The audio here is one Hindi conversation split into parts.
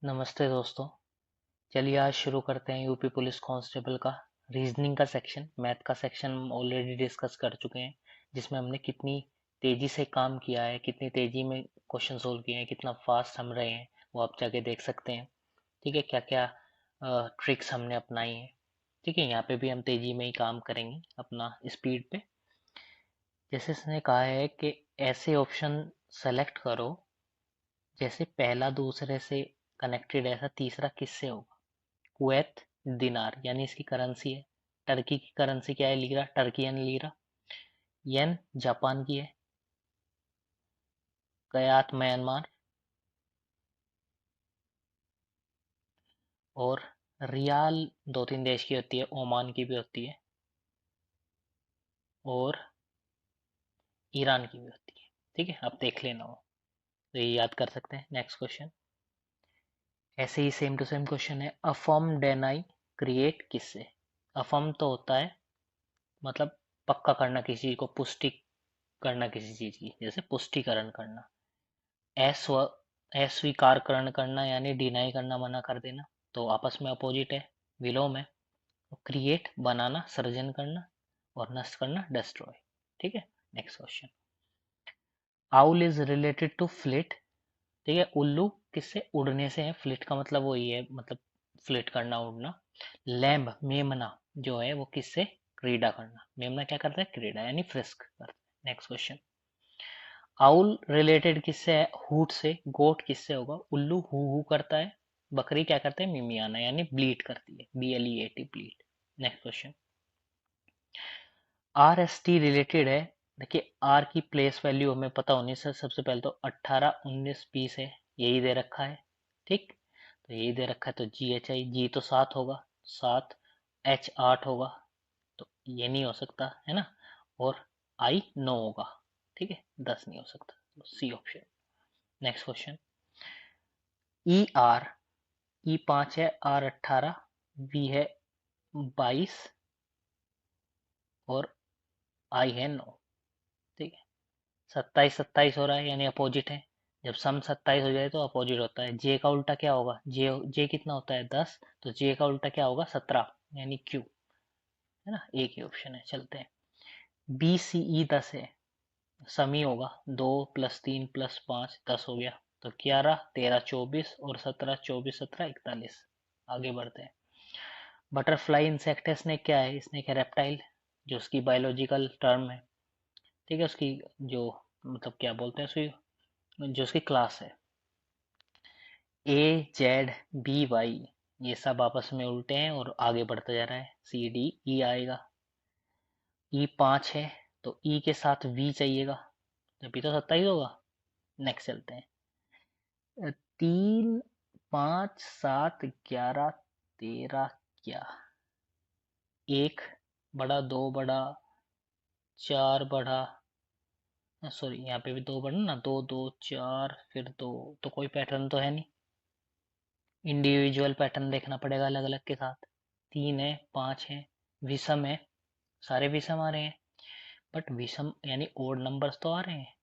नमस्ते दोस्तों। चलिए आज शुरू करते हैं यूपी पुलिस कांस्टेबल का रीजनिंग का सेक्शन। मैथ का सेक्शन हम ऑलरेडी डिस्कस कर चुके हैं, जिसमें हमने कितनी तेजी से काम किया है, कितनी तेजी में क्वेश्चन सोल्व किए हैं, कितना फास्ट हम रहे हैं, वो आप जाके देख सकते हैं। ठीक है, क्या क्या ट्रिक्स हमने अपनाई हैं। ठीक है, यहाँ पे भी हम तेजी में ही काम करेंगे अपना स्पीड पे। जैसे इसने कहा है कि ऐसे ऑप्शन सेलेक्ट करो जैसे पहला दूसरे से कनेक्टेड, ऐसा तीसरा किससे होगा। कुवैत दिनार यानी इसकी करेंसी है। टर्की की करेंसी क्या है? Lira, Turkish lira. Yen Japan की है। कयात म्यांमार। और रियाल दो तीन देश की होती है, ओमान की भी होती है और ईरान की भी होती है। ठीक है, आप देख लेना हो तो ये याद कर सकते हैं। नेक्स्ट क्वेश्चन ऐसे ही सेम टू सेम क्वेश्चन है। अफर्म डेनाई क्रिएट किससे? अफर्म तो होता है मतलब पक्का करना किसी चीज को, पुष्टि करना किसी चीज की, जैसे पुष्टिकरण करना। अस्व अस्वीकारकरण करना यानी डिनाई करना, मना कर देना, तो आपस में अपोजिट है, विलोम है। क्रिएट बनाना, सृजन करना, और नष्ट करना, डिस्ट्रॉय। ठीक है, next question. Owl is related to flit. ठीक है, उल्लू किससे? उड़ने से है। फ्लिट का मतलब वही है, मतलब फ्लिट करना, उड़ना। लैम्ब मेमना जो है वो किससे? क्रीडा करना। मेमना क्या करता है? क्रीडा यानी फ्रिस्क करता है। Next question. आउल रिलेटेड किससे है? हूट से। गोट किससे होगा? उल्लू हु करता है। बकरी क्या करता है? मिमियाना यानी ब्लीड करती है, BLEAT bleed. Next question. RST related है। देखिए आर की प्लेस वैल्यू हमें पता होनी से सबसे पहले तो 18 19 20 है, यही दे रखा है। ठीक, तो यही दे रखा है, तो GHI, जी तो 7 होगा, 7। H 8 होगा, तो ये नहीं हो सकता है ना। और I 9 होगा। ठीक है, 10 नहीं हो सकता, तो C option. Next question. E 5 है, R 18, V है 22 और I है 9। ठीक है, 27 27 हो रहा है यानी अपोजिट है। जब सम 27 हो जाए तो अपोजिट होता है। जे का उल्टा क्या होगा? जे कितना होता है? 10, तो जे का उल्टा क्या होगा? 17 यानी क्यू, है ना। एक ही ऑप्शन है, चलते हैं। BCE 10 है, समी होगा। 2 + 3 + 5 10 हो गया, तो 11 13 24 और 17 24 17 41। आगे बढ़ते हैं। बटरफ्लाई इंसेक्ट है, इसने क्या है? इसने क्या? रेप्टाइल, जो उसकी बायोलॉजिकल टर्म है। ठीक है, उसकी जो मतलब क्या बोलते हैं उसकी, जो उसकी क्लास है। AZBY ये सब आपस में उल्टे हैं और आगे बढ़ता जा रहा है। CDE आएगा। E 5 है, तो E के साथ V चाहिएगा, तभी तो 27 होगा। नेक्स्ट चलते हैं। 3 5 7 11 13 क्या? एक बड़ा, दो बड़ा, चार बड़ा, सॉरी यहाँ पे भी दो बड़ा ना, दो दो चार फिर दो, तो कोई पैटर्न तो है नहीं। इंडिविजुअल पैटर्न देखना पड़ेगा अलग अलग के साथ। 3 है, 5 है, विषम है, सारे विषम आ रहे हैं। बट विषम यानी ओड नंबर्स तो आ रहे हैं,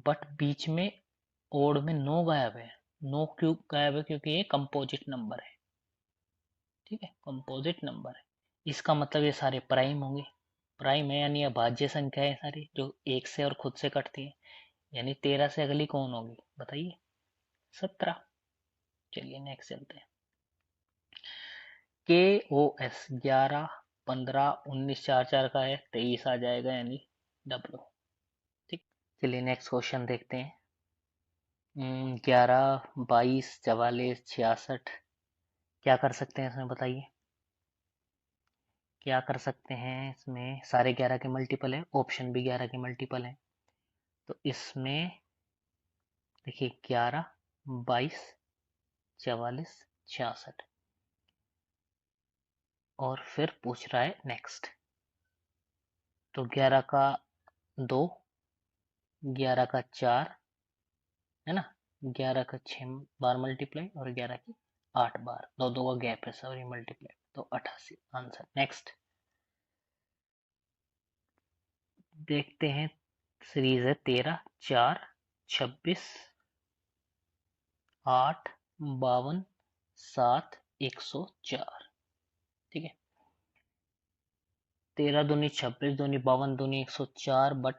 बट बीच में ओड में नो गायब है। नो क्यों गायब है? क्योंकि ये कंपोजिट नंबर है। ठीक है, कंपोजिट नंबर है, इसका मतलब ये सारे प्राइम होंगे। प्राइम है यानी अभाज्य संख्या है सारी, जो एक से और खुद से कटती है। यानी 13 से अगली कौन होगी बताइए? 17। चलिए नेक्स्ट चलते हैं। KOS 11 15 19 4 4 का है, 23 आ जाएगा यानी W। ठीक, चलिए नेक्स्ट क्वेश्चन देखते हैं। 11 22 44 66 क्या कर सकते हैं इसमें बताइए? क्या कर सकते हैं इसमें? सारे 11 के मल्टीपल है, ऑप्शन भी 11 के मल्टीपल है, तो इसमें देखिए 11 22 44 66, और फिर पूछ रहा है नेक्स्ट। तो 11 का 2, 11 का 4, है ना, 11 का 6 बार मल्टीप्लाई और 11 की 8 बार, दो दो का गैप है, सॉरी मल्टीप्लाई, तो 88 आंसर। नेक्स्ट देखते हैं। सीरीज है 13 4 26 8 52 7 104। ठीक है, 13 दूनी 26 दूनी 52 दूनी 104, बट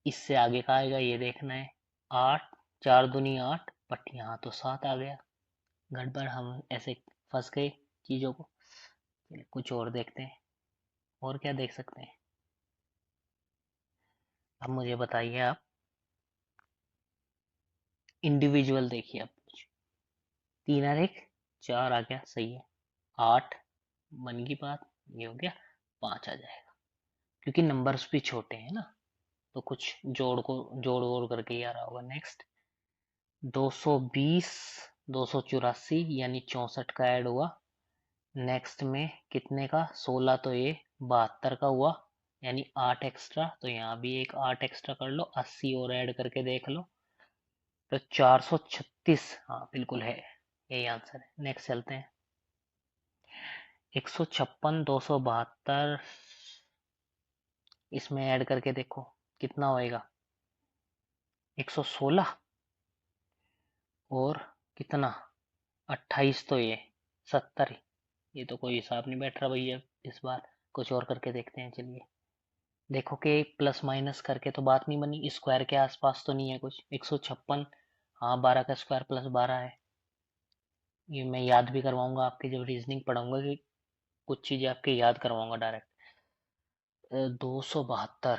इससे आगे का आएगा ये देखना है। 8 4 दूनी 8, बट यहाँ तो 7 आ गया। गड़बड़, हम ऐसे फंस गए चीजों को। चलिए कुछ और देखते हैं, और क्या देख सकते हैं। अब मुझे बताइए आप, इंडिविजुअल देखिए आप कुछ। 3 और 1 4 आ गया, सही है। 8 मन की बात, ये हो गया। 5 आ जाएगा, क्योंकि नंबर्स भी छोटे हैं ना, तो कुछ जोड़ वोड़ करके ही आ रहा होगा। नेक्स्ट 220 284 यानी 64 का ऐड हुआ। नेक्स्ट में कितने का, 16, तो ये 72 का हुआ, यानी 8 एक्स्ट्रा, तो यहाँ भी एक 8 एक्स्ट्रा कर लो, 80 और ऐड करके देख लो, तो 436। हाँ बिल्कुल है, यही आंसर है। नेक्स्ट चलते हैं। 156 272, इसमें ऐड करके देखो कितना होएगा। 116 और कितना, 28, तो ये 70। ये तो कोई हिसाब नहीं बैठ रहा भैया, इस बार कुछ और करके देखते हैं। चलिए देखो कि प्लस माइनस करके तो बात नहीं बनी, स्क्वायर के आसपास तो नहीं है कुछ। 156, हाँ 12 का स्क्वायर प्लस 12 है। ये मैं याद भी करवाऊंगा आपके, जब रीजनिंग पढ़ाऊंगा कि कुछ चीजें आपके याद करवाऊंगा डायरेक्ट। 272,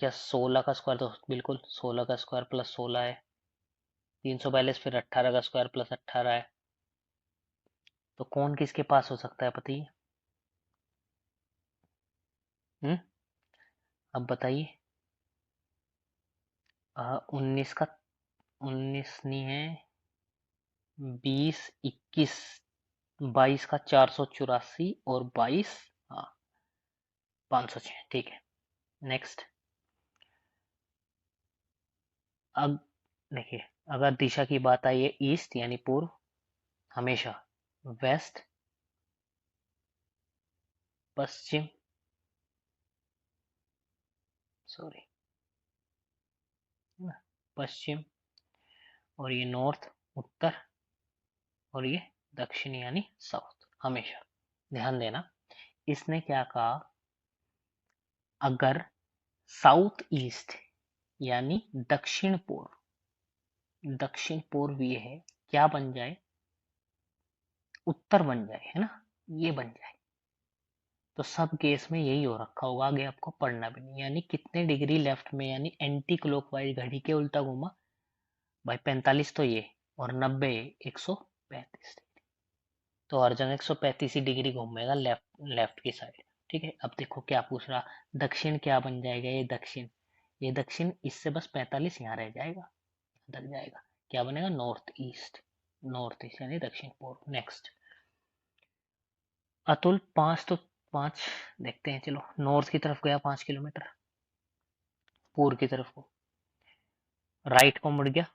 क्या 16 का स्क्वायर, तो बिल्कुल 16 का स्क्वायर प्लस 16 है। 342, फिर 18 का स्क्वायर प्लस 18 है। तो कौन किसके पास हो सकता है पता ही। अब बताइए। 19 का, 19 नहीं है, 20 21, 22 का 484 और 22, हाँ 506। ठीक है, नेक्स्ट। अब देखिए, अगर दिशा की बात आई है, ईस्ट यानी पूर्व हमेशा, वेस्ट पश्चिम, सॉरी पश्चिम, और ये नॉर्थ उत्तर, और ये दक्षिण यानी साउथ हमेशा। ध्यान देना, इसने क्या कहा, अगर साउथ ईस्ट यानी दक्षिण पूर्व, दक्षिण पूर्व ये है, क्या बन जाए, उत्तर बन जाए, है ना, ये बन जाए, तो सब केस में यही हो रखा होगा। आगे आपको पढ़ना भी नहीं, यानी कितने डिग्री लेफ्ट में, यानी एंटी क्लॉकवाइज घड़ी के उल्टा घूमा भाई। 45 तो ये, और 90 135, तो हर जगह 135 ही डिग्री घूमेगा लेफ्ट, लेफ्ट की साइड। ठीक है, अब देखो क्या पूछ रहा, दक्षिण क्या बन जाएगा, ये दक्षिण, ये दक्षिण, इससे बस 45 यहाँ रह जाएगा, लग जाएगा, क्या बनेगा, नॉर्थ ईस्ट, नॉर्थ ईस्ट यानी दक्षिण पूर्व। नेक्स्ट, अतुल 5, तो 5 देखते हैं। चलो, नॉर्थ की तरफ गया 5 किलोमीटर, पूर्व की तरफ को राइट को मुड़ गया,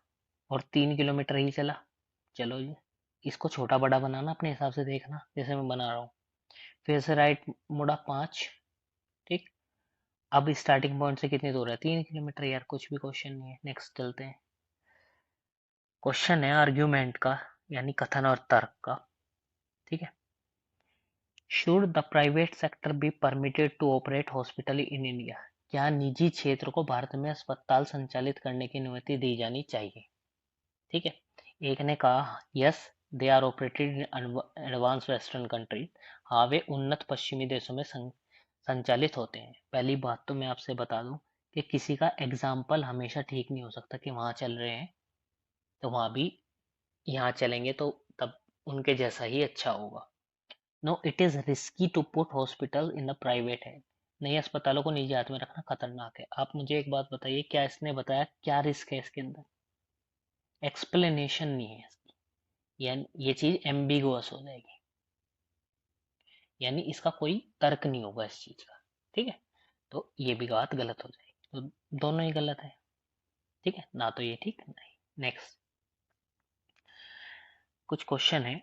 और 3 किलोमीटर ही चला। चलो जी, इसको छोटा बड़ा बनाना अपने हिसाब से, देखना जैसे मैं बना रहा हूँ। फिर से राइट मुड़ा 5। ठीक, अब स्टार्टिंग पॉइंट से कितनी दूर है, 3 किलोमीटर। यार कुछ भी क्वेश्चन नहीं है। नेक्स्ट चलते हैं। क्वेश्चन है आर्ग्यूमेंट का, यानी कथन और तर्क का। ठीक है, should the private sector be permitted to operate hospital in India, क्या निजी क्षेत्र को भारत में अस्पताल संचालित करने की अनुमति दी जानी चाहिए। ठीक है, एक ने कहा yes, they are operated in advance western country, हाँ वे उन्नत पश्चिमी देशों में संचालित होते हैं। पहली बात तो मैं आपसे बता दूं कि किसी का एग्जाम्पल हमेशा ठीक नहीं हो सकता, कि वहां चल रहे हैं तो वहां भी यहाँ चलेंगे तो तब उनके जैसा ही अच्छा होगा। No, it is risky to put hospital in the private hand, नई अस्पतालों को निजी हाथ में रखना खतरनाक है। आप मुझे एक बात बताइए, क्या इसने बताया क्या रिस्क है इसके अंदर, एक्सप्लेनेशन नहीं है इसकी, यानी ये चीज एम्बिगुअस हो जाएगी, यानी इसका कोई तर्क नहीं होगा इस चीज का। ठीक है, तो ये भी बात गलत हो जाएगी, तो दोनों ही गलत है। ठीक है ना, तो ये ठीक नहीं। नेक्स्ट कुछ क्वेश्चन है,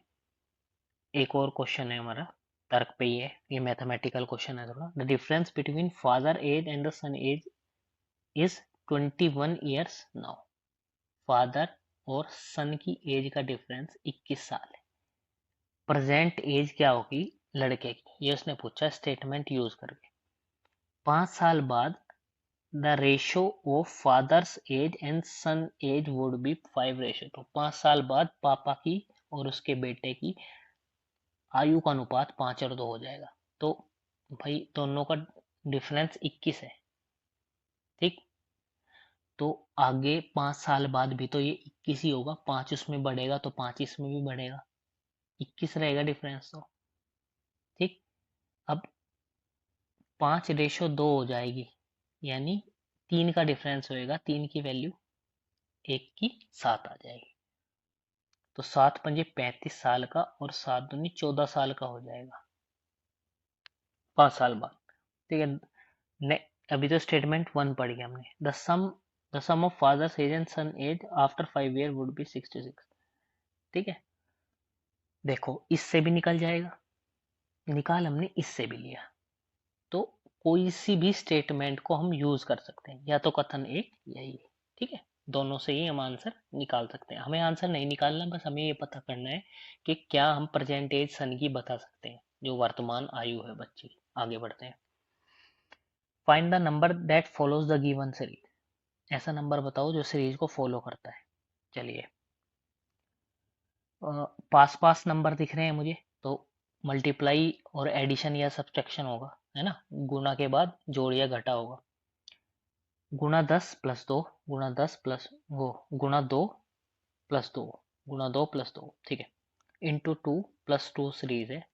एक और क्वेश्चन है हमारा तर्क पे ही है, ये मैथमेटिकल क्वेश्चन है थोड़ा। The difference between father age and the son age is 21 years now. Father और सन की एज का डिफरेंस 21 साल है। प्रेजेंट एज क्या होगी लड़के की, ये उसने पूछा स्टेटमेंट यूज करके। 5 साल बाद the ratio of father's age and son age would be 5:2। 5 साल बाद पापा की और उसके बेटे की आयु का अनुपात 5:2 हो जाएगा। तो भाई दोनों का डिफरेंस 21 है। ठीक, तो आगे 5 साल बाद भी तो ये 21 ही होगा, 5 उसमें बढ़ेगा तो 5 इसमें भी बढ़ेगा, 21 रहेगा डिफरेंस तो। ठीक, अब 5:2 हो जाएगी, यानी 3 का डिफरेंस होएगा, 3 की वैल्यू 1 की 7 आ जाएगी। तो 7×5 35 साल का और 7×2 14 साल का हो जाएगा 5 साल बाद। ठीक है, अभी तो स्टेटमेंट 1 पढ़ गया हमने। The sum of father's age and son age after 5 year would be 66। ठीक है, देखो इससे भी निकल जाएगा, निकाल हमने इससे भी लिया, तो कोई सी भी स्टेटमेंट को हम यूज कर सकते हैं, या तो कथन एक यही है। ठीक है, दोनों से ही हम आंसर निकाल सकते हैं। हमें आंसर नहीं निकालना, बस हमें ये पता करना है कि क्या हम प्रेजेंट एज सन की बता सकते हैं, जो वर्तमान आयु है बच्चे की। आगे बढ़ते हैं। Find the number that follows the given series. ऐसा नंबर बताओ जो सीरीज को फॉलो करता है। चलिए, पास पास नंबर दिख रहे हैं मुझे, तो मल्टीप्लाई और एडिशन या सब्ट्रैक्शन होगा, है ना। गुणा के बाद जोड़ या घटा होगा। गुणा 10+2, गुणा 10 प्लस वो गुणा 2+2, गुणा 2+2, ठीक है, इंटू 2+2 सीरीज है,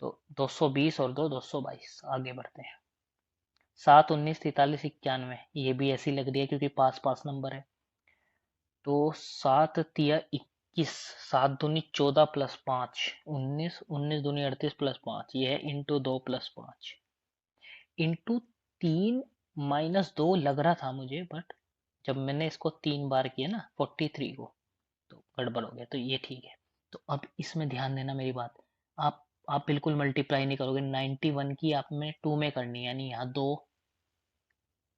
तो 220 और 222। आगे बढ़ते हैं। 7, 19, 43, 91, ये भी ऐसी लग रही है क्योंकि पास पास नंबर है। तो 7×3=21, 7×2 14 + 5 19, 19×2 38 + 5, ये है इंटू 2+5 इंटू 3 - 2 लग रहा था मुझे, बट जब मैंने इसको 3 बार किया ना 43 को, तो गड़बड़ हो गया, तो ये ठीक है। तो अब इसमें ध्यान देना मेरी बात, आप बिल्कुल मल्टीप्लाई नहीं करोगे। 91 की आप में 2 में करनी है, यानी यहाँ 2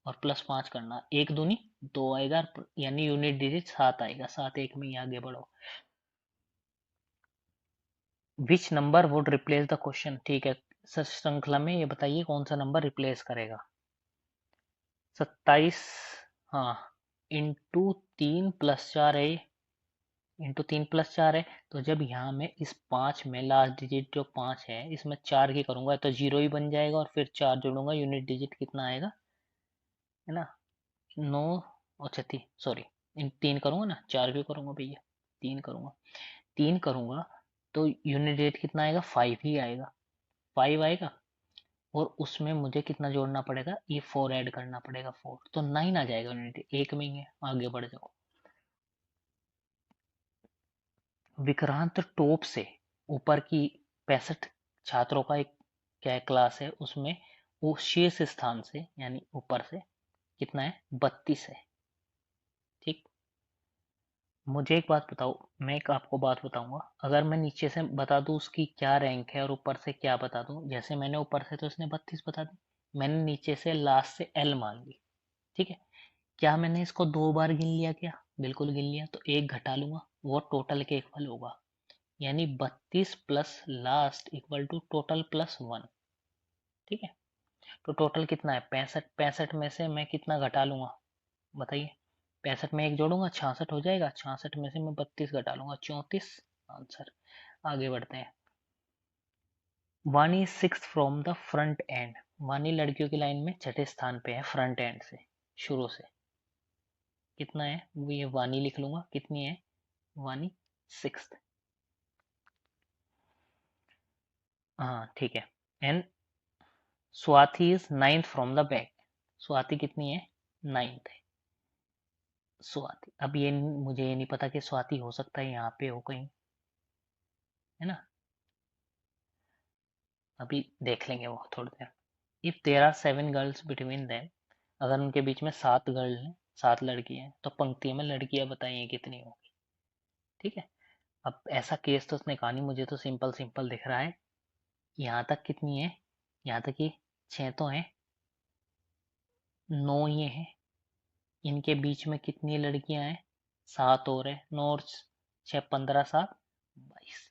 और +5 करना, 1×2 2 आएगा, यानी यूनिट डिजिट 7 आएगा, 7 1 में ही आगे बढ़ो। Which number would replace the question, ठीक है, श्रृंखला में ये बताइए कौन सा नंबर रिप्लेस करेगा। 27, हाँ, इंटू 3+4 है, इंटू 3+4 है, तो जब यहाँ में इस 5 में लास्ट डिजिट जो 5 है, इसमें 4 की करूंगा तो 0 ही बन जाएगा, और फिर 4 जोड़ूंगा, यूनिट डिजिट कितना आएगा, है ना, 9। अच्छा सॉरी, इन 3 करूंगा ना, 4 क्यों करूंगा भैया, 3 करूंगा, 3 करूंगा तो यूनिट डिजिट कितना आएगा, 5 ही आएगा, 5 आएगा, और उसमें मुझे कितना जोड़ना पड़ेगा, ये 4 ऐड करना पड़ेगा, 4, तो 9 आ जाएगा यूनिट, एक में ही है। आगे बढ़ जाओ। विक्रांत टॉप से ऊपर की 65 छात्रों का एक क्या क्लास है, उसमें वो शीर्ष स्थान से यानी ऊपर से कितना है, 32 है। ठीक, मुझे एक बात बताओ, मैं एक आपको बात बताऊंगा, अगर मैं नीचे से बता दूं उसकी क्या रैंक है और ऊपर से क्या बता दूं, जैसे मैंने ऊपर से तो इसने 32 बता दी, मैंने नीचे से लास्ट से एल मान ली। ठीक है, क्या मैंने इसको 2 बार गिन लिया क्या, बिल्कुल गिन लिया, तो एक घटा लूंगा, वो टोटल के इक्वल होगा, यानी 32 plus last equal to total +1। ठीक है, तो टोटल कितना है 65, 65 में से मैं कितना घटा लूंगा बताइए, 65 में एक जोड़ूंगा 66 हो जाएगा, 66 में से मैं 32 घटा लूंगा 34, आंसर। आगे बढ़ते हैं। वानी 6 फ्रॉम द फ्रंट एंड, वानी लड़कियों की लाइन में छठे स्थान पे है, फ्रंट एंड से, शुरू से कितना है, वो ये वानी लिख लूंगा, कितनी है वानी, 6th। हाँ ठीक है, and Swati is 9th from the back, Swati कितनी है, 9th है स्वाति। अब ये मुझे ये नहीं पता कि स्वाति हो सकता है यहाँ पे हो कहीं, है ना, अभी देख लेंगे वो थोड़ी देर। If there are 7 girls between them, अगर उनके बीच में 7 गर्ल हैं, 7 लड़की हैं, तो पंक्ति में लड़कियां बताइए कितनी होगी। ठीक है, अब ऐसा केस तो उसने कहा नहीं, मुझे तो सिंपल सिंपल दिख रहा है। यहाँ तक कितनी है, यहाँ तक कि 6 तो हैं, 9 ये हैं, इनके बीच में कितनी लड़कियां हैं, 7 और है, 9 और 6 15 7 22।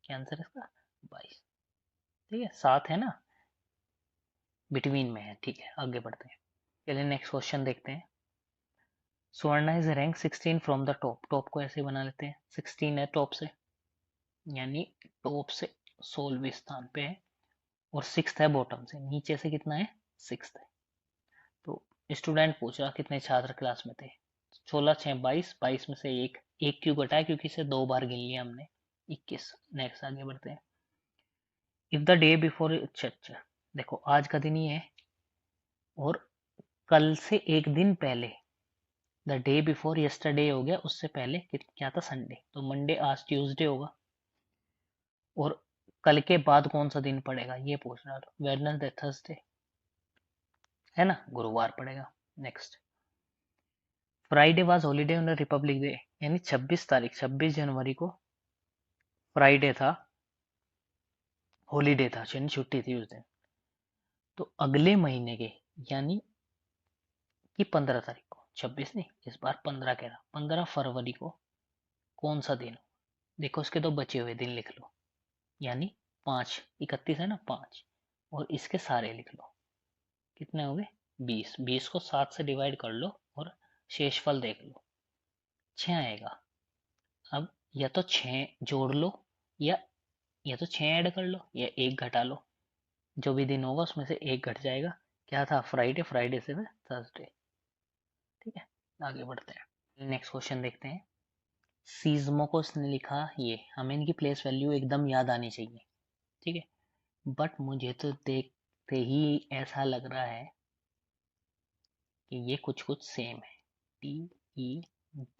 क्या आंसर है इसका? 22। ठीक है, 7 है ना, बिटवीन में है। ठीक है, आगे बढ़ते हैं। चलिए नेक्स्ट क्वेश्चन देखते हैं। Swarna is rank 16 from the top. Top को ऐसे बना लेते हैं, 16 है टॉप से, यानी टॉप से 16वें स्थान पे है, और 6th है बॉटम से, नीचे से कितना है? 6th है। तो स्टूडेंट पूछ रहा कितने छात्र क्लास में थे? 16 6 22, 22 में से एक क्यों घटाया? क्योंकि इसे 2 बार गिन लिया हमने, 21। नेक्स्ट आगे बढ़ते हैं। इफ द डे बिफोर, अच्छा देखो आज का दिन ही है, और कल से एक दिन पहले, द डे बिफोर यस्टरडे हो गया, उससे पहले क्या था? संडे। तो मंडे आज ट्यूसडे होगा, और कल के बाद कौन सा दिन पड़ेगा ये पूछ रहा था। वेडनेसडे, थर्सडे है ना, गुरुवार पड़ेगा। Next, Friday was holiday on Republic day, यानी 26 तारीख, 26 जनवरी को फ्राइडे था, हॉलीडे था, यानी छुट्टी थी उस दिन। तो अगले महीने के, यानी कि 15 तारीख को, 26 नहीं, इस बार 15 कह रहा, 15 फरवरी को कौन सा दिन हो? देखो उसके तो बचे हुए दिन लिख लो, यानी 5, 31 है ना, 5, और इसके सारे लिख लो, कितने हो गए? 20। 20 को 7 से डिवाइड कर लो और शेषफल देख लो, 6 आएगा। अब या तो 6 जोड़ लो, या तो 6 ऐड कर लो, या 1 घटा लो, जो भी दिन होगा उसमें से 1 घट जाएगा। क्या था? फ्राइडे, फ्राइडे से फिर थर्सडे। ठीक है, आगे बढ़ते हैं, नेक्स्ट क्वेश्चन देखते हैं। सीज्मोकोस ने लिखा ये, हमें इनकी प्लेस वैल्यू एकदम याद आनी चाहिए, ठीक है, बट मुझे तो देखते ही ऐसा लग रहा है कि ये कुछ कुछ सेम है।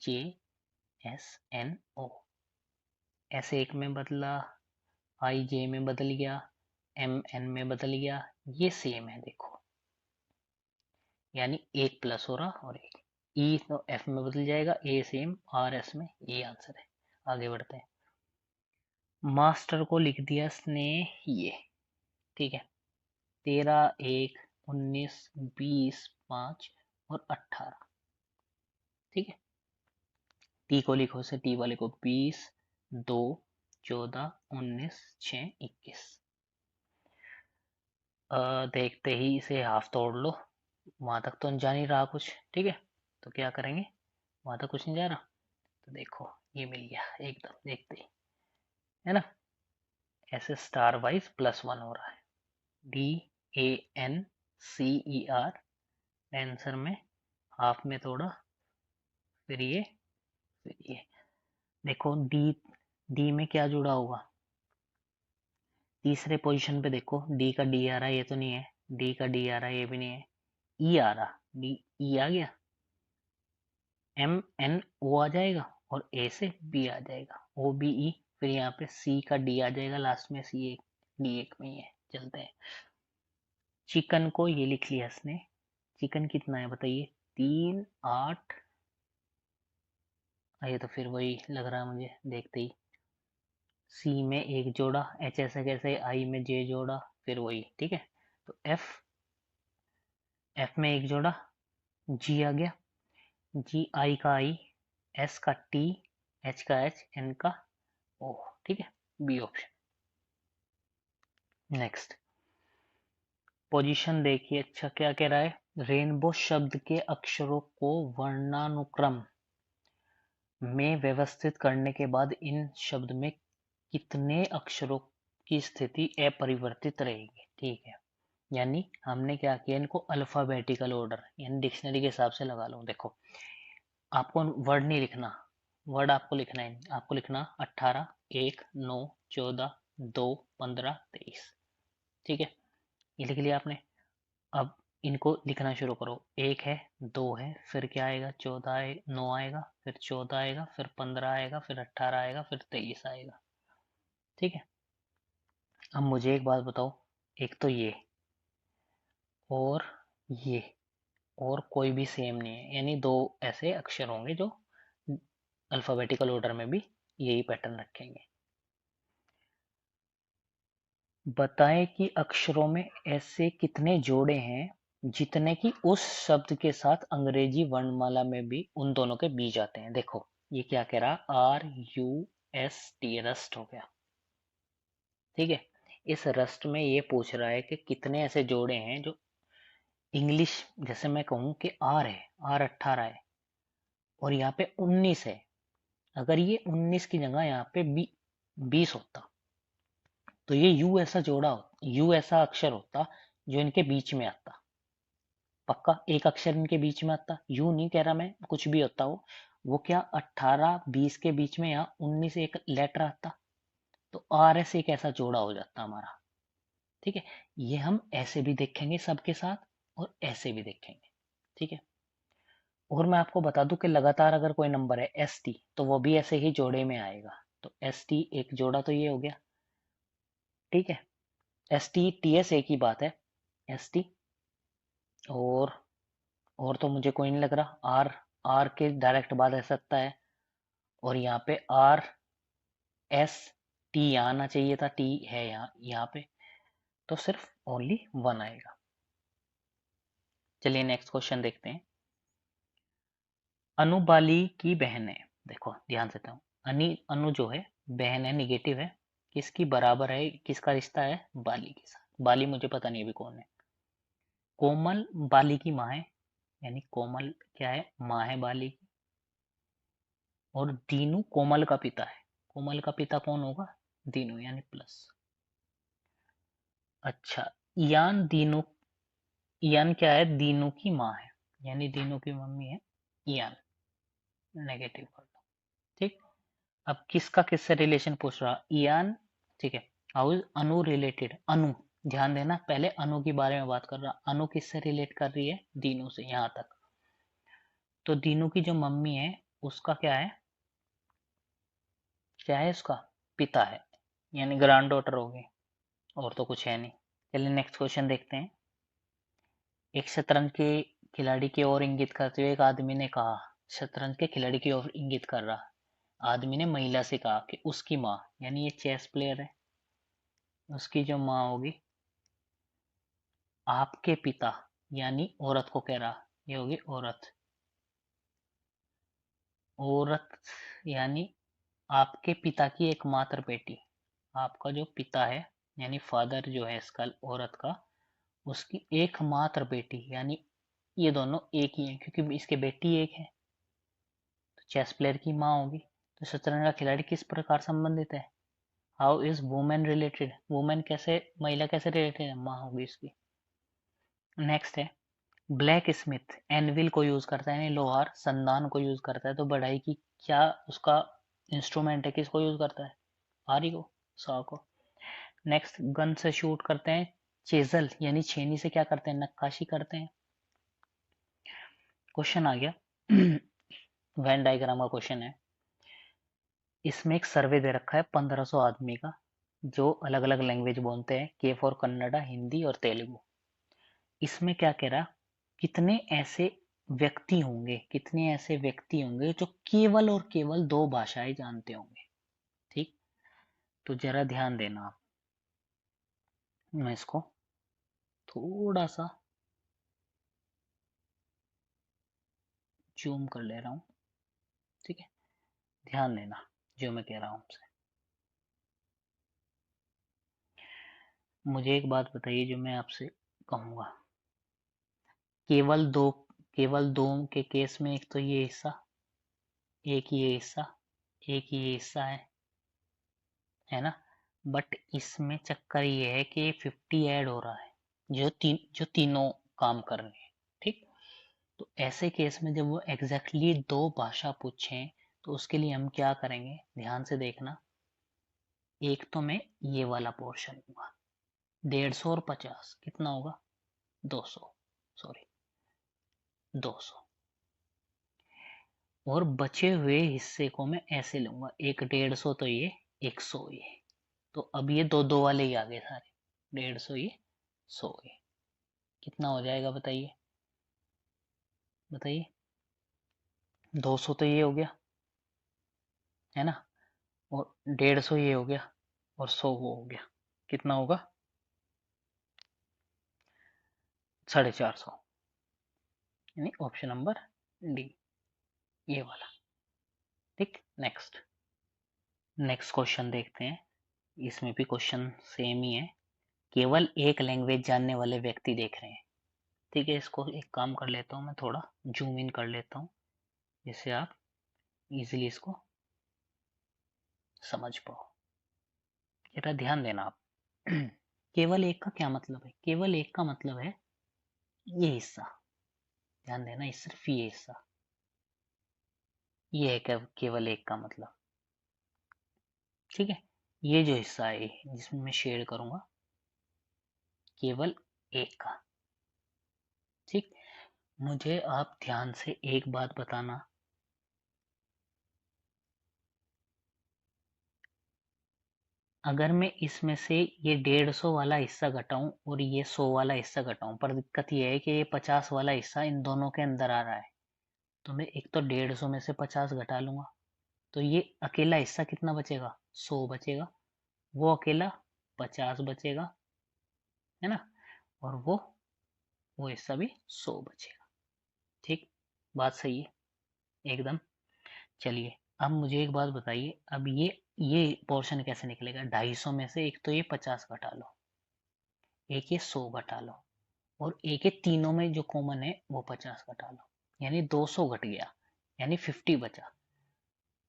TEJSNO, ऐसे एक में बदला, IJ में बदल गया, MN में बदल गया, ये सेम है देखो, यानी एक प्लस हो रहा और एक। E तो F में बदल जाएगा, A सेम, RS में, ये आंसर है। आगे बढ़ते हैं। मास्टर को लिख दिया इसने ये, ठीक है, 13 1 19 20 5 और 18। ठीक है, टी को लिखो से, टी वाले को 20 2 14 19 6 21। देखते ही इसे हाफ तोड़ लो, वहां तक तो जा नहीं रहा कुछ, ठीक है, तो क्या करेंगे, वहां तक कुछ नहीं जा रहा, तो देखो ये मिल गया एकदम देखते ही, है ना, ऐसे स्टार वाइज +1 हो रहा है, DANCER, आंसर में हाफ में तोड़ा, फिर ये, फिर ये, देखो डी, डी में क्या जुड़ा होगा, तीसरे पोजीशन पे देखो, डी का डी आ रहा है, ये तो नहीं है, डी का डी आ रहा है, ये भी नहीं है, ई आ रहा, डी ई आ गया, MNO आ जाएगा, और ए से बी आ जाएगा, OBE, फिर यहाँ पे सी का डी आ जाएगा लास्ट में, सी एक, डी एक में ही है। चलते हैं, चिकन को ये लिख लिया इसने, चिकन कितना है बताइए, 3 8, ये तो फिर वही लग रहा है मुझे देखते ही, सी में एक जोड़ा, एच ऐसे कैसे, आई में जे जोड़ा, फिर वही, ठीक है, तो एफ में एक जोड़ा, जी आ गया, जी, आई का आई, एस का टी, एच का एच, एन का ओ, ठीक है, बी ऑप्शन। नेक्स्ट, पोजीशन देखिए, अच्छा क्या कह रहा है, रेनबो शब्द के अक्षरों को वर्णानुक्रम में व्यवस्थित करने के बाद इन शब्द में कितने अक्षरों की स्थिति अपरिवर्तित रहेगी, ठीक है, यानी हमने क्या किया, इनको अल्फाबेटिकल ऑर्डर, यानी डिक्शनरी के हिसाब से लगा लो। देखो आपको वर्ड नहीं लिखना, वर्ड आपको लिखना है, आपको लिखना 18 1 9 14 2 15 23, ठीक है, ये लिख लिया आपने। अब इनको लिखना शुरू करो, एक है, दो है, फिर क्या आएगा, 14 9 आएगा, फिर 14 आएगा, फिर 15 आएगा, फिर 18 आएगा, फिर 23 आएगा, ठीक है। अब मुझे एक बात बताओ, एक तो ये और ये, और कोई भी सेम नहीं है, यानी दो ऐसे अक्षर होंगे जो अल्फाबेटिकल ऑर्डर में भी यही पैटर्न रखेंगे। बताएं कि अक्षरों में ऐसे कितने जोड़े हैं जितने कि उस शब्द के साथ अंग्रेजी वर्णमाला में भी उन दोनों के बीच आते हैं। देखो ये क्या कह रहा, RUST, रस्ट हो गया। ठीक है, इस रस्ट में ये पूछ रहा है कि कितने ऐसे जोड़े हैं जो इंग्लिश, जैसे मैं कहूँ कि आर है, R18 है और यहाँ पे 19 है। अगर ये 19 की जगह यहाँ पे 20 होता तो ये यू ऐसा जोड़ा होता, यू ऐसा अक्षर होता जो इनके बीच में आता। पक्का एक अक्षर इनके बीच में आता, यू नहीं कह रहा मैं, कुछ भी होता वो क्या 18-20 के बीच में यहाँ 19 एक लेटर आता, तो RS एक ऐसा जोड़ा हो जाता हमारा। ठीक है, ये हम ऐसे भी देखेंगे सबके साथ और ऐसे भी देखेंगे। ठीक है, और मैं आपको बता दूं कि लगातार अगर कोई नंबर है ST तो वो भी ऐसे ही जोड़े में आएगा। तो ST एक जोड़ा तो ये हो गया। ठीक है, ST TS एक ही बात है, ST। और तो मुझे कोई नहीं लग रहा, आर, आर के डायरेक्ट बाद आ सकता है, और यहाँ पे RST यहाँ आना चाहिए था, टी है यहाँ पे, तो सिर्फ ओनली 1 आएगा। चलिए नेक्स्ट क्वेश्चन देखते हैं। अनु बाली की बहन है, देखो ध्यान से था, अनु जो है बहन है, निगेटिव है, किसकी बराबर है, किसका रिश्ता है, बाली के साथ। बाली मुझे पता नहीं अभी कौन है। कोमल बाली की माँ है, यानी कोमल क्या है, माँ है बाली की। और दीनू कोमल का पिता है, कोमल का पिता कौन होगा, दीनू, यानी प्लस। अच्छा, यान दीनू, यान क्या है, दीनू की माँ है, यानी दीनू की मम्मी है यान, नेगेटिव कर दो। ठीक, अब किसका किससे रिलेशन पूछ रहा, इयान। ठीक है, हाउ इज अनु रिलेटेड, अनु, ध्यान देना पहले अनु के बारे में बात कर रहा, अनु किससे रिलेट कर रही है, दीनू से, यहां तक। तो दीनू की जो मम्मी है उसका क्या है उसका पिता है, यानी ग्रैंड डॉटर होगी, और तो कुछ है नहीं। चलिए नेक्स्ट क्वेश्चन देखते हैं। एक शतरंज के खिलाड़ी की ओर इंगित करते हुए एक आदमी ने कहा, शतरंज के खिलाड़ी की ओर इंगित कर रहा आदमी ने महिला से कहा कि उसकी माँ, यानी ये चेस प्लेयर है, उसकी जो माँ होगी, आपके पिता, यानी औरत को कह रहा, ये होगी औरत, औरत यानी आपके पिता की एकमात्र बेटी, आपका जो पिता है यानी फादर जो है इसका, औरत का, उसकी एकमात्र बेटी, यानी ये दोनों एक ही हैं क्योंकि इसके बेटी एक है, तो चेस प्लेयर की माँ होगी। तो शतरंज का खिलाड़ी किस प्रकार संबंधित है, how is women related, women कैसे, महिला कैसे रिलेटेड है, माँ होगी इसकी। नेक्स्ट है, ब्लैक स्मिथ एनविल को यूज करता है, यानी लोहार संदान को यूज करता है, तो बढ़ाई की क्या उसका इंस्ट्रूमेंट है, किसको यूज करता है, आरी को, सॉ को। नेक्स्ट, गन से शूट करते हैं, चेजल यानी छेनी से क्या करते हैं, नक्काशी करते हैं। क्वेश्चन आ गया वेन डायग्राम का क्वेश्चन है। इसमें एक सर्वे दे रखा है 1500 आदमी का, जो अलग अलग लैंग्वेज बोलते हैं, के फॉर कन्नडा, हिंदी और तेलुगु। इसमें क्या कह रहा, कितने ऐसे व्यक्ति होंगे, कितने ऐसे व्यक्ति होंगे जो केवल और केवल 2 भाषाएं जानते होंगे। ठीक, तो जरा ध्यान देना आप, मैं इसको थोड़ा सा जूम कर ले रहा हूँ। ठीक है, ध्यान देना जो मैं कह रहा हूँ आपसे। मुझे एक बात बताइए जो मैं आपसे कहूँगा, केवल दो, केवल दो के केस में एक तो ये हिस्सा, एक ये हिस्सा, एक ये हिस्सा है ना, बट इसमें चक्कर ये है कि 50 ऐड हो रहा है, जो तीनों काम कर रहे हैं। ठीक, तो ऐसे केस में जब वो एग्जैक्टली 2 भाषा पूछें तो उसके लिए हम क्या करेंगे, ध्यान से देखना। एक तो मैं ये वाला पोर्शन लूंगा, 150 और 50 कितना होगा, 200, सॉरी 200, और बचे हुए हिस्से को मैं ऐसे लूंगा, एक 150 तो ये, 100 ये, तो अब ये दो दो वाले ही आ गए सारे, 150 ये, 100 ये, कितना हो जाएगा बताइए, बताइए। 200 तो ये हो गया है ना, और 150 ये हो गया, और 100 वो हो गया, कितना होगा, 450, यानी ऑप्शन नंबर डी, ये वाला। ठीक, नेक्स्ट क्वेश्चन देखते हैं। इसमें भी क्वेश्चन सेम ही है, केवल एक लैंग्वेज जानने वाले व्यक्ति देख रहे हैं। ठीक है, इसको एक काम कर लेता हूँ, मैं थोड़ा जूम इन कर लेता हूँ जिससे आप इजीली इसको समझ पाओ। जरा ध्यान देना आप। केवल एक का क्या मतलब है? केवल एक का मतलब है ये हिस्सा, ध्यान देना, इस सिर्फ ये हिस्सा, ये है केवल एक का मतलब। ठीक है, ये जो हिस्सा है जिसमें मैं शेड करूंगा, केवल एक का। ठीक, मुझे आप ध्यान से एक बात बताना, अगर मैं इसमें से ये 150 वाला हिस्सा घटाऊं और ये 100 वाला हिस्सा घटाऊं, पर दिक्कत ये है कि ये 50 वाला हिस्सा इन दोनों के अंदर आ रहा है, तो मैं एक तो 150 में से 50 घटा लूंगा, तो ये अकेला हिस्सा कितना बचेगा? 100 बचेगा, वो अकेला 50 बचेगा, है ना, और वो हिस्सा भी 100 बचेगा। ठीक, बात सही है एकदम। चलिए, अब मुझे एक बात बताइए, अब ये पोर्शन कैसे निकलेगा? 250 में से एक तो ये 50 घटा लो, एक ये 100 घटा लो, और एक ये तीनों में जो कॉमन है वो 50 घटा लो, यानी 200 घट गया, यानी 50 बचा।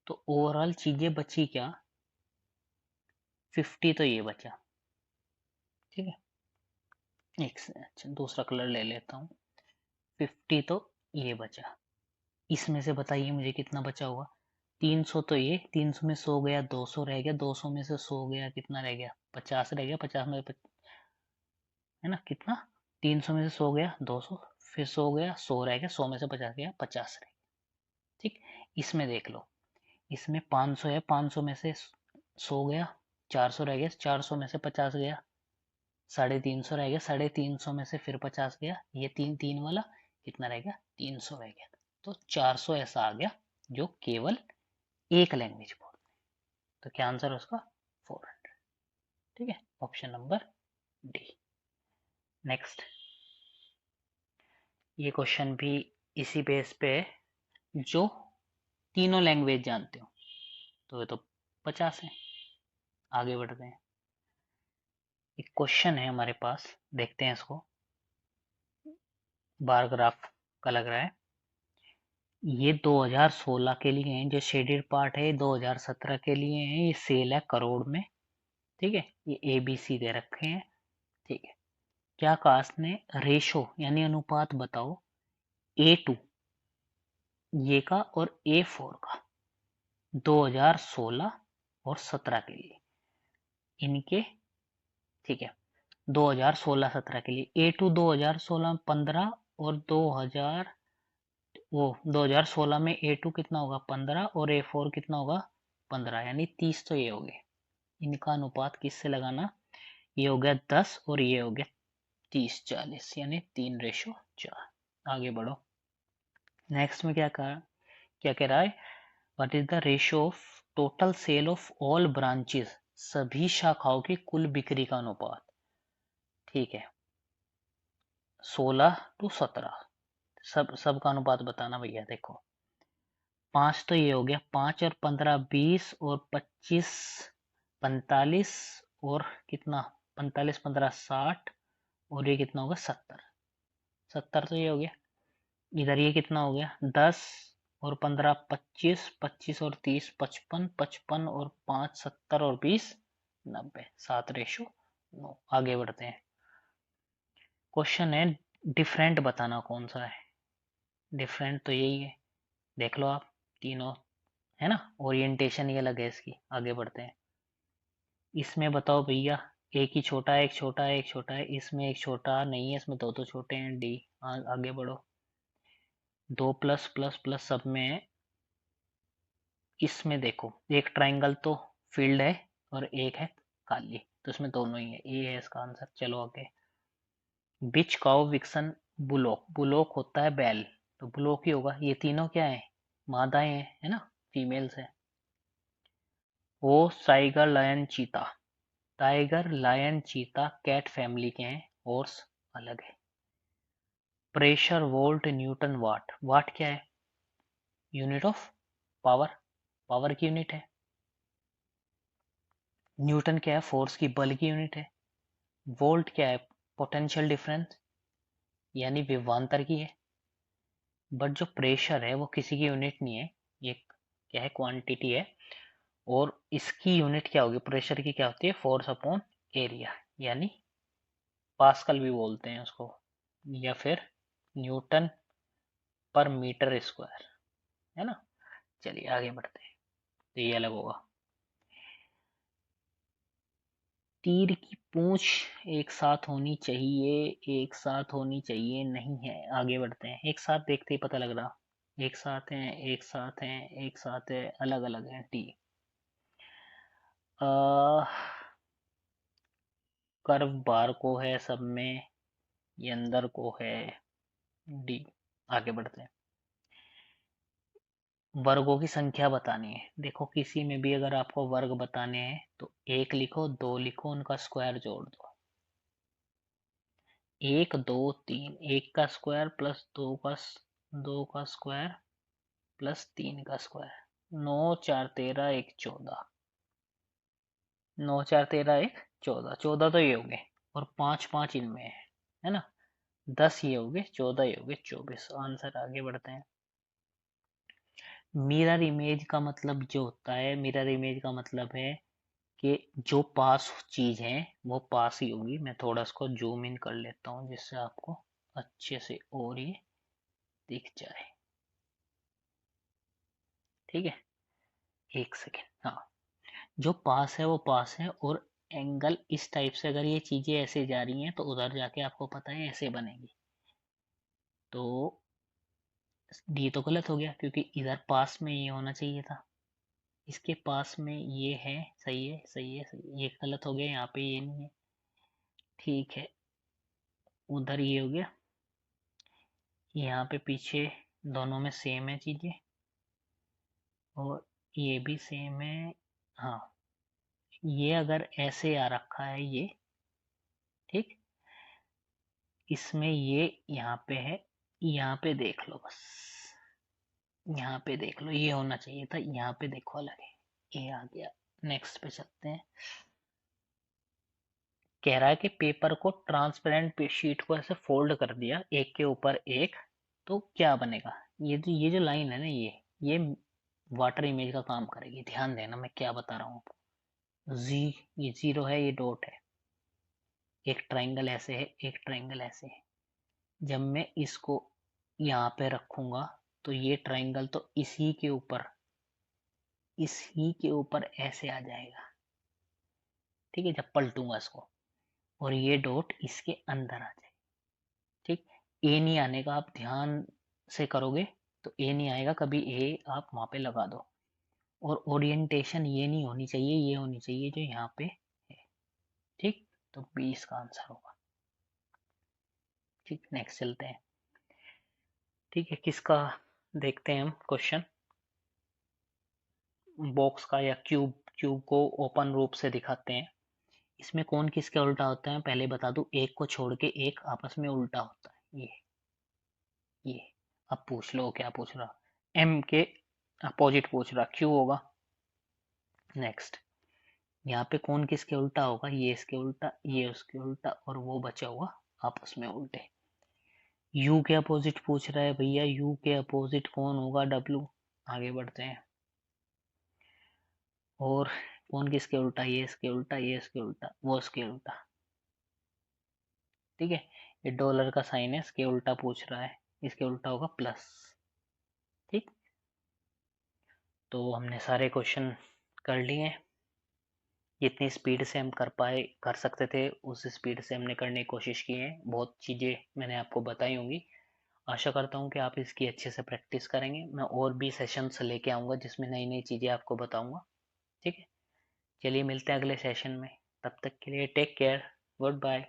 तो ओवरऑल चीजें बची क्या? 50 तो ये बचा। ठीक है, एक से अच्छा दूसरा कलर ले लेता हूँ। 50 तो ये बचा, इसमें से बताइए मुझे कितना बचा होगा? 300 तो ये, 300 में 100 गया, 200 रह गया, 200 में से 100 गया, कितना रह गया? 50 रह गया, 50 में है ना, कितना? 300 में से 100 गया 200, फिर 100 गया, 100 रह गया, 100 में से 50 गया, 50 रह गया। ठीक, इसमें देख लो, इसमें 500 है, 500 में से 100 गया, 400 रह गया, 400 में से 50 गया, 350 रह गया, 350 में से फिर 50 गया, ये तीन तीन वाला कितना रह गया? 300 रह गया। तो 400 ऐसा आ गया जो केवल एक लैंग्वेज बोलते हैं। तो क्या आंसर है उसका? 400। ठीक है, ऑप्शन नंबर डी। नेक्स्ट, ये क्वेश्चन भी इसी बेस पे है, जो तीनों लैंग्वेज जानते हो, तो ये तो 50 है। आगे बढ़ते हैं, एक क्वेश्चन है हमारे पास, देखते हैं इसको। बार ग्राफ का लग रहा है, ये 2016 के लिए है, जो शेडेड पार्ट है 2017 के लिए है, ये सेल है करोड़ में। ठीक है, ये ABC दे रखे हैं। ठीक है, क्या कास्ट ने रेशो यानी अनुपात बताओ A2 ये का और A4 का 2016 और 17 के लिए इनके। ठीक है, 2016-17 के लिए A2 2016 15 और 2016 में A2 कितना होगा? 15, और A4 कितना होगा? 15, यानी 30 तो ये हो गए। इनका अनुपात किससे लगाना? ये हो गया 10 और ये हो गया 30-40, यानी 3:4। आगे बढ़ो, नेक्स्ट में क्या कह रहा है? What is the ratio of total sale of all branches, सभी शाखाओं की कुल बिक्री का अनुपात। ठीक है, 16-17, सबका अनुपात बताना भैया। देखो, 5 तो ये हो गया, 5 और 15 20 और 25 45, और कितना? 45 15 60, और ये कितना होगा? 70। 70 तो ये हो गया। इधर ये कितना हो गया? 10 और 15 25, 25 और 30 55, 55 और 5 70, और 20 90, 7:9। आगे बढ़ते हैं, क्वेश्चन है डिफरेंट बताना कौन सा है। डिफरेंट तो यही है, देख लो आप, तीनों है ना, ओरिएंटेशन ही अलग है इसकी। आगे बढ़ते हैं, इसमें बताओ भैया, एक ही छोटा है, एक छोटा है, एक छोटा है, इसमें एक छोटा नहीं है, इसमें दो तो छोटे हैं, डी। आगे बढ़ो, दो प्लस प्लस प्लस सब में है। इसमें देखो, एक ट्राइंगल तो फील्ड है और एक है खाली, तो इसमें दोनों ही है, ये है इसका आंसर। चलो आगे, बिच काउ विक्सन बुलोक, बुलोक होता है बैल, तो बुलोक ही होगा। ये तीनों क्या है? मादाएं हैं, है ना, फीमेल्स है। वो टाइगर लायन चीता, टाइगर लायन चीता कैट फैमिली के हैं, हॉर्स अलग है। प्रेशर वोल्ट न्यूटन वाट, वाट क्या है? Unit of power. पावर की यूनिट है। न्यूटन क्या है? फोर्स की, बल की यूनिट है। वोल्ट क्या है? पोटेंशियल डिफरेंस यानी विभवांतर की है। बट जो प्रेशर है वो किसी की यूनिट नहीं है, ये क्या है? क्वांटिटी है। और इसकी यूनिट क्या होगी? प्रेशर की क्या होती है? फोर्स अपॉन एरिया, यानी पास्कल भी बोलते हैं उसको, या फिर न्यूटन पर मीटर स्क्वायर, है ना। चलिए आगे बढ़ते हैं, तो ये अलग होगा। तीर की पूंछ एक साथ होनी चाहिए, एक साथ होनी चाहिए, नहीं है। आगे बढ़ते हैं, एक साथ देखते ही पता लग रहा। एक साथ हैं, एक साथ हैं, एक साथ है, अलग अलग है। टी कर्व बार को है सब में, ये अंदर को है। डी। आगे बढ़ते हैं। वर्गों की संख्या बतानी है। देखो किसी में भी अगर आपको वर्ग बताने हैं तो एक लिखो, दो लिखो, उनका स्क्वायर जोड़ दो। एक, दो, तीन, एक का स्क्वायर प्लस दो का स्क्वायर प्लस तीन का स्क्वायर। 9 4 13 1 14। 9 4 13 1 14, 14 तो ये हो गए, और पांच पांच इनमें है ना। 10 ये हो गए, 14 ये हो गए, 24 आंसर। आगे बढ़ते हैं। मिरर इमेज का मतलब जो होता है, मिरर इमेज का मतलब है कि जो पास चीज है वो पास ही होगी। मैं थोड़ा इसको जूम इन कर लेता हूँ जिससे आपको अच्छे से और ये दिख जाए। ठीक है, एक सेकेंड। हाँ, जो पास है वो पास है, और एंगल इस टाइप से, अगर ये चीजें ऐसे जा रही हैं तो उधर जाके आपको पता है ऐसे बनेगी। तो डी तो गलत हो गया, क्योंकि इधर पास में ये होना चाहिए था, इसके पास में ये है। सही है, सही है, सही है। ये गलत हो गया, यहाँ पे ये नहीं है। ठीक है, उधर ये हो गया, यहाँ पे पीछे दोनों में सेम है चीजें, और ये भी सेम है। हाँ, ये अगर ऐसे आ रखा है ये, ठीक, इसमें ये यहाँ पे है, यहाँ पे देख लो बस, यहाँ पे देख लो, ये होना चाहिए था, यहाँ पे देखो अलग है, ये आ गया। नेक्स्ट पे चलते हैं। कह रहा है कि पेपर को, ट्रांसपेरेंट शीट को ऐसे फोल्ड कर दिया एक के ऊपर एक, तो क्या बनेगा? ये जो लाइन है ना, ये वाटर इमेज का काम करेगी। ध्यान देना मैं क्या बता रहा हूँ आपको। ये जीरो है, ये डॉट है, एक ट्रायंगल ऐसे है, एक ट्रायंगल ऐसे है। जब मैं इसको यहाँ पे रखूंगा तो ये ट्रायंगल तो इसी के ऊपर ऐसे आ जाएगा। ठीक है, जब पलटूंगा इसको, और ये डॉट इसके अंदर आ जाए। ठीक, ए नहीं आने का, आप ध्यान से करोगे तो ए नहीं आएगा कभी, ए आप वहां पे लगा दो। और ओरिएंटेशन ये नहीं होनी चाहिए, ये होनी चाहिए जो यहाँ पे है। ठीक, तो बी इसका आंसर होगा। ठीक, नेक्स्ट चलते हैं। ठीक है, किसका देखते हैं हम क्वेश्चन। बॉक्स का या क्यूब, क्यूब को ओपन रूप से दिखाते हैं। इसमें कौन किसके उल्टा होता है पहले बता दूं, एक को छोड़ के एक आपस में उल्टा होता है। ये अब पूछ लो क्या पूछ रहा। एम के अपोजिट पूछ रहा, क्यू होगा। नेक्स्ट, यहाँ पे कौन किसके उल्टा होगा, ये इसके उल्टा, ये उसके उल्टा, और वो बचा हुआ आपस में उल्टे। यू के अपोजिट पूछ रहा है भैया, यू के अपोजिट कौन होगा? डब्लू। आगे बढ़ते हैं। और कौन किसके उल्टा, ये इसके उल्टा, ये इसके उल्टा, वो इसके उल्टा। ठीक है, ये डॉलर का साइन है, इसके उल्टा पूछ रहा है, इसके उल्टा होगा प्लस। ठीक, तो हमने सारे क्वेश्चन कर लिए हैं। जितनी स्पीड से हम कर पाए, कर सकते थे, उस स्पीड से हमने करने की कोशिश की है। बहुत चीज़ें मैंने आपको बताई होंगी। आशा करता हूँ कि आप इसकी अच्छे से प्रैक्टिस करेंगे। मैं और भी सेशंस लेके आऊँगा जिसमें नई नई चीज़ें आपको बताऊँगा। ठीक है, चलिए मिलते हैं अगले सेशन में। तब तक के लिए टेक केयर, गुड बाय।